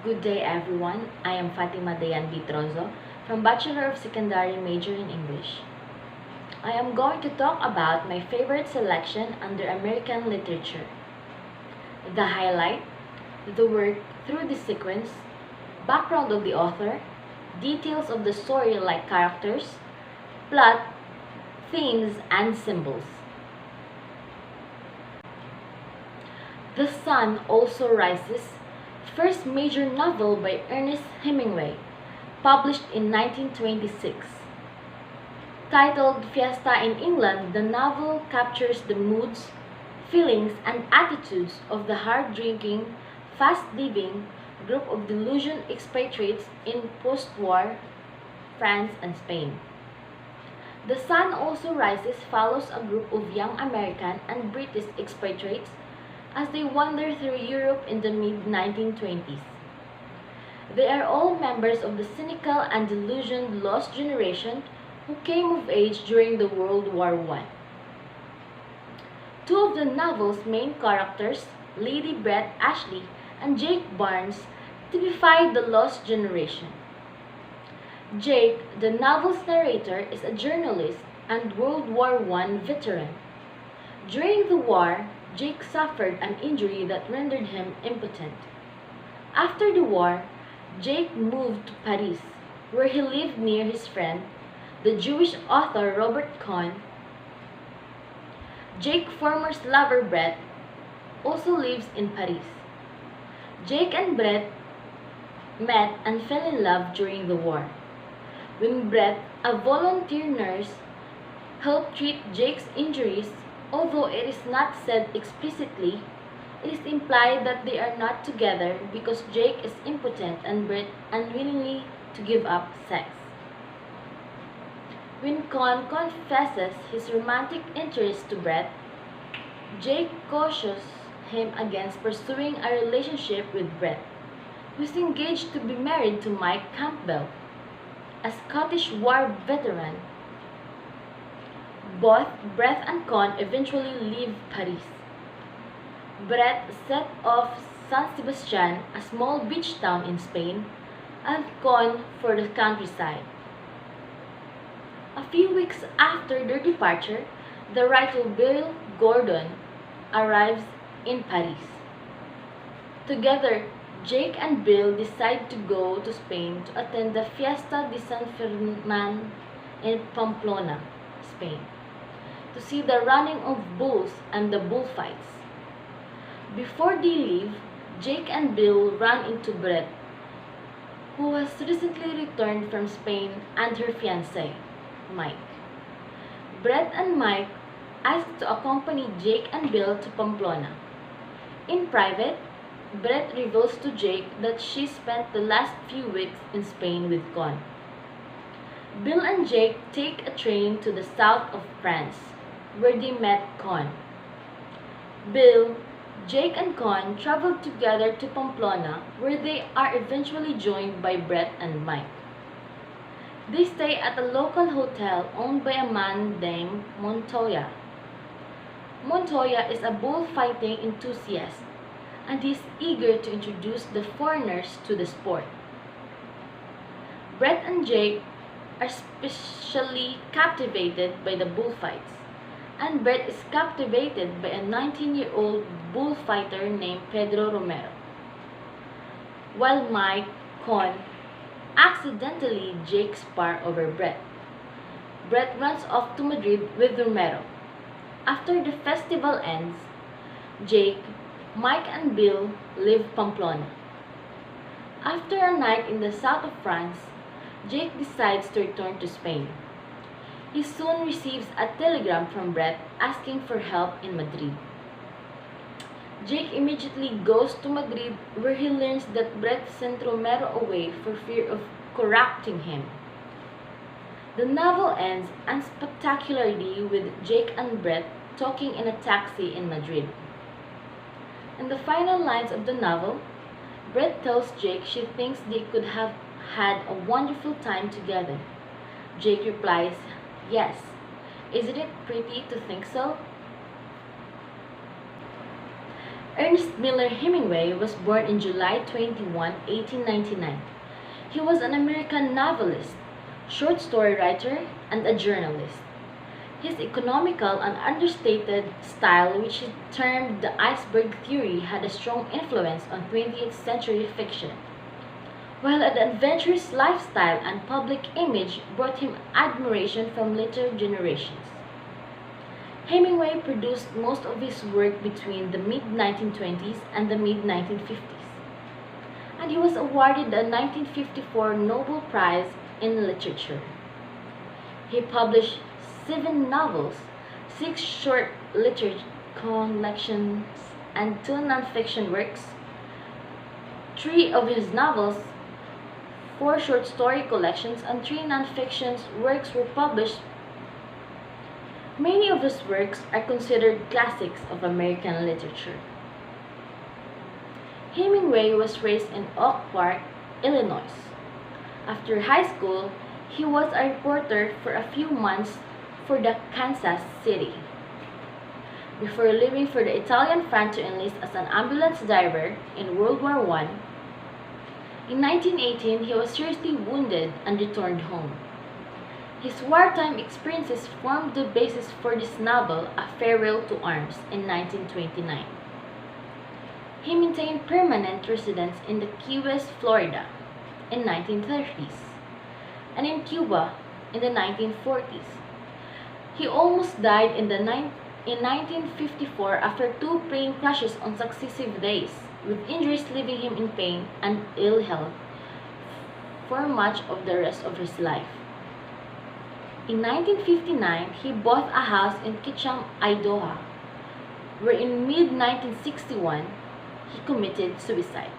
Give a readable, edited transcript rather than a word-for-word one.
Good day everyone, I am Fatima Dayan Vitrozo from Bachelor of Secondary major in English. I am going to talk about my favorite selection under American literature. The highlight, the work through the sequence, background of the author, details of the story like characters, plot, themes, and symbols. The Sun Also Rises, first major novel by Ernest Hemingway, published in 1926. Titled Fiesta in England, the novel captures the moods, feelings, and attitudes of the hard-drinking, fast-living group of delusioned expatriates in post-war France and Spain. The Sun Also Rises follows a group of young American and British expatriates as they wander through Europe in the mid-1920s. They are all members of the cynical and delusioned lost generation who came of age during the World War I. Two of the novel's main characters, Lady Brett Ashley and Jake Barnes, typify the lost generation. Jake, the novel's narrator, is a journalist and World War I veteran. During the war, Jake suffered an injury that rendered him impotent. After the war, Jake moved to Paris, where he lived near his friend, the Jewish author Robert Cohn. Jake's former lover Brett also lives in Paris. Jake and Brett met and fell in love during the war. When Brett, a volunteer nurse, helped treat Jake's injuries, although it is not said explicitly, it is implied that they are not together because Jake is impotent and Brett unwillingly to give up sex. When Con confesses his romantic interest to Brett, Jake cautions him against pursuing a relationship with Brett, who is engaged to be married to Mike Campbell, a Scottish war veteran. Both Brett and Con eventually leave Paris. Brett set off San Sebastian, a small beach town in Spain, and Con for the countryside. A few weeks after their departure, the writer Bill Gordon arrives in Paris. Together, Jake and Bill decide to go to Spain to attend the Fiesta de San Fernan in Pamplona, Spain, to see the running of bulls and the bullfights. Before they leave, Jake and Bill run into Brett, who has recently returned from Spain, and her fiancé, Mike. Brett and Mike ask to accompany Jake and Bill to Pamplona. In private, Brett reveals to Jake that she spent the last few weeks in Spain with Con. Bill and Jake take a train to the south of France, where they met Con. Bill, Jake and Con travel together to Pamplona, where they are eventually joined by Brett and Mike. They stay at a local hotel owned by a man named Montoya. Montoya is a bullfighting enthusiast, and he is eager to introduce the foreigners to the sport. Brett and Jake are especially captivated by the bullfights, and Brett is captivated by a 19-year-old bullfighter named Pedro Romero. While Mike, Con, accidentally Jake spar over Brett. Brett runs off to Madrid with Romero. After the festival ends, Jake, Mike, and Bill leave Pamplona. After a night in the south of France, Jake decides to return to Spain. He soon receives a telegram from Brett asking for help in Madrid. Jake immediately goes to Madrid, where he learns that Brett sent Romero away for fear of corrupting him. The novel ends unspectacularly with Jake and Brett talking in a taxi in Madrid. In the final lines of the novel, Brett tells Jake she thinks they could have had a wonderful time together. Jake replies, "Yes. Isn't it pretty to think so?" Ernest Miller Hemingway was born in July 21, 1899. He was an American novelist, short story writer, and a journalist. His economical and understated style, which he termed the iceberg theory, had a strong influence on 20th century fiction, while an adventurous lifestyle and public image brought him admiration from later generations. Hemingway produced most of his work between the mid-1920s and the mid-1950s, and he was awarded the 1954 Nobel Prize in Literature. He published 7 novels, 6 short literature collections, and 2 nonfiction works. 3 of his novels, 4 short story collections, and 3 nonfiction works were published. Many of his works are considered classics of American literature. Hemingway was raised in Oak Park, Illinois. After high school, he was a reporter for a few months for the Kansas City, before leaving for the Italian front to enlist as an ambulance driver in World War I. In 1918, he was seriously wounded and returned home. His wartime experiences formed the basis for this novel, A Farewell to Arms, in 1929. He maintained permanent residence in the Key West, Florida, in 1930s, and in Cuba in the 1940s. He almost died in 1954 after 2 plane crashes on successive days, with injuries leaving him in pain and ill health for much of the rest of his life. In 1959, he bought a house in Ketchum, Idaho, where in mid-1961 he committed suicide.